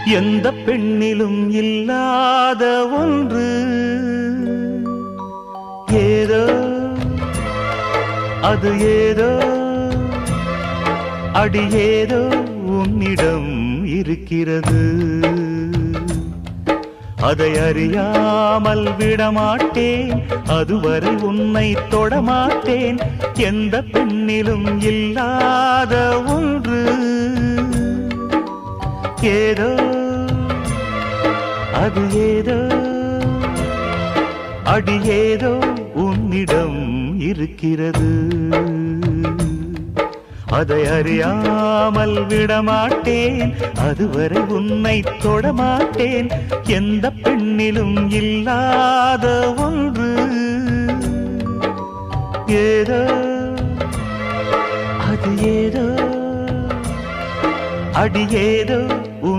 எந்த பெண்ணிலும் இல்லாத ஒன்று ஏதோ அது ஏதோ அடி ஏதோ உன்னிடம் இருக்கிறது. அதை அறியாமல் விடமாட்டேன், அதுவரை உன்னை தொடமாட்டேன். எந்த பெண்ணிலும் இல்லாத ஒன்று ஏதோ அது ஏதோ அடி ஏதோ உன்னிடம் இருக்கிறது. அதை அறியாமல் விடமாட்டேன், அதுவரை உன்னை தொடமாட்டேன். எந்த பெண்ணிலும் இல்லாத ஒன்று ஏதோ அது ஏதோ அடி ஏதோ